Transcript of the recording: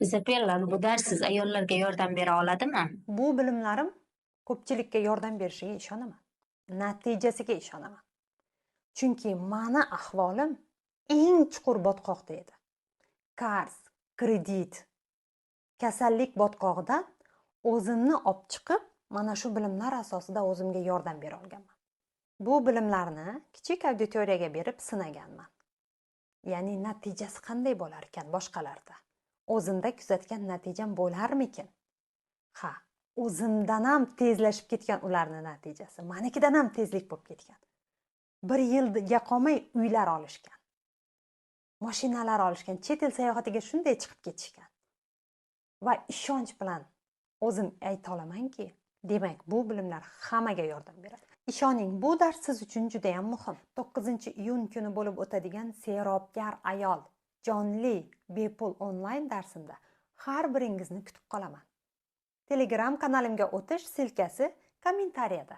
Izabella, bu dars siz ayollarga yordam bera oladimi? Bu bilimlarim ko'pchilikka yordam berishiga ishonaman. Natijasiga ishonaman. Chunki mani ahvolim eng chuqur botqoqda edi. Qarz, kredit, kasallik botqog'idan o'zimni olib chiqib, mana shu bilimlar asosida o'zimga yordam bera olganman. Bu bilimlarni kichik auditoriyaga berib sinaganman. Ya'ni natijasi qanday bo'lar ekan boshqalarda? O'zimda kuzatgan natijam bo'larmikin? Ha, o'zimdan ham tezlashib ketgan ularni natijasi. Manikidan ham tezlik bo'lib ketgan. 1 yilga qolmay uylar olishgan. Mashinalar olishgan, chet el sayohatiga shunday chiqib ketishgan. Va ishonch bilan o'zim ayta olamanki, demak, bu bilimlar hammaga yordam beradi. Ishoning, bu dars siz uchun juda ham muhim. 9-iyun kuni bo'lib o'tadigan Serobgar ayol jonli bepul onlayn darsimda har biringizni kutib qolaman. Telegram kanalimga o'tish silkasi kommentariyada.